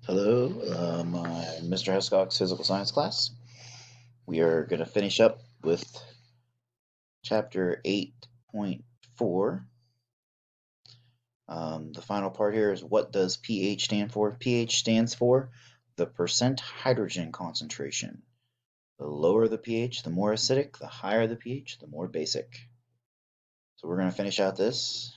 Hello, my Mr. Hescock's physical science class. We are going to finish up with chapter 8.4. The final part here is, what does pH stand for? pH stands for the percent hydrogen concentration. The lower the pH, the more acidic. The higher the pH, the more basic. So we're going to finish out this.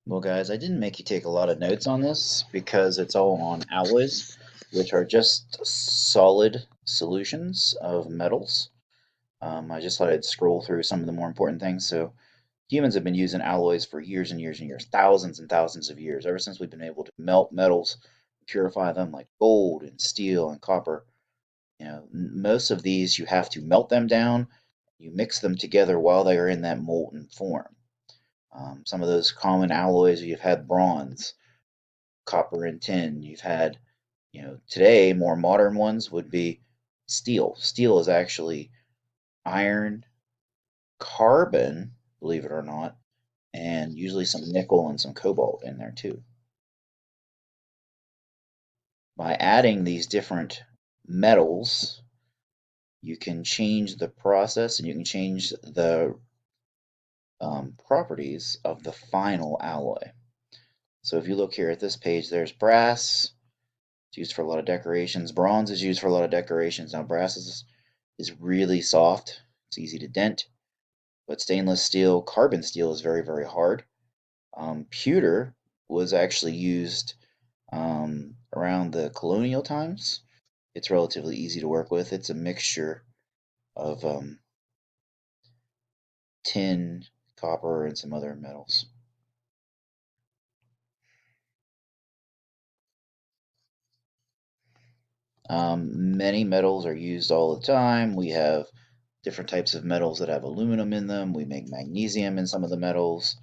Well, guys, I didn't make you take a lot of notes on this because it's all on alloys, which are just solid solutions of metals. I just thought I'd scroll through some of the more important things. So humans have been using alloys for years and years and years, thousands and thousands of years, ever since we've been able to melt metals, purify them like gold and steel and copper. Most of these you have to melt them down. You mix them together while they are in that molten form. Some of those common alloys, you've had bronze, copper, and tin. You've had, today more modern ones would be steel. Steel is actually iron, carbon, believe it or not, and usually some nickel and some cobalt in there too. By adding these different metals, you can change the process and you can change the properties of the final alloy. So if you look here at this page, there's brass. It's used for a lot of decorations. Bronze is used for a lot of decorations. Now brass is really soft. It's easy to dent. But stainless steel, carbon steel is very, very hard. Pewter was actually used around the colonial times. It's relatively easy to work with. It's a mixture of tin, copper, and some other metals. Many metals are used all the time. We have different types of metals that have aluminum in them. We make magnesium in some of the metals.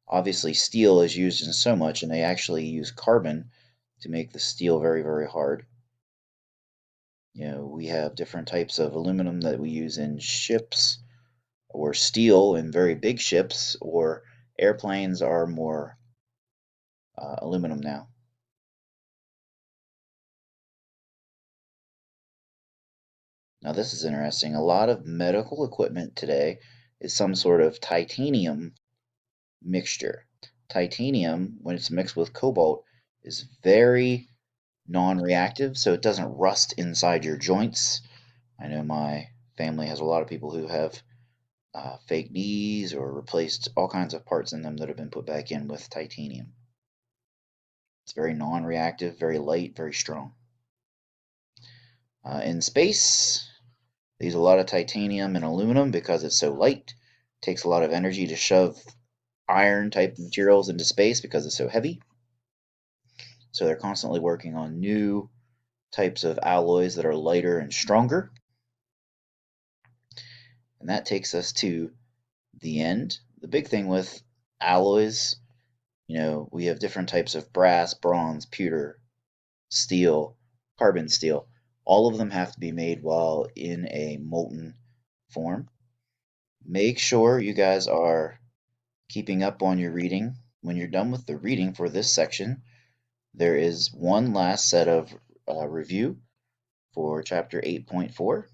Obviously, steel is used in so much, and they actually use carbon to make the steel very, very hard. We have different types of aluminum that we use in ships, or steel in very big ships, or airplanes are more aluminum now. Now, this is interesting. A lot of medical equipment today is some sort of titanium mixture. Titanium, when it's mixed with cobalt, is very non-reactive, so it doesn't rust inside your joints. I know my family has a lot of people who have fake knees or replaced all kinds of parts in them that have been put back in with titanium. It's very non-reactive, very light, very strong. In space, they use a lot of titanium and aluminum because it's so light. It takes a lot of energy to shove iron type materials into space because it's so heavy. So they're constantly working on new types of alloys that are lighter and stronger. And that takes us to the end. The big thing with alloys, we have different types of brass, bronze, pewter, steel, carbon steel. All of them have to be made while in a molten form. Make sure you guys are keeping up on your reading. When you're done with the reading for this section, there is one last set of review for chapter 8.4.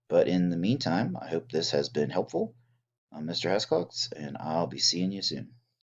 But in the meantime, I hope this has been helpful. I'm Mr. Hescox, and I'll be seeing you soon.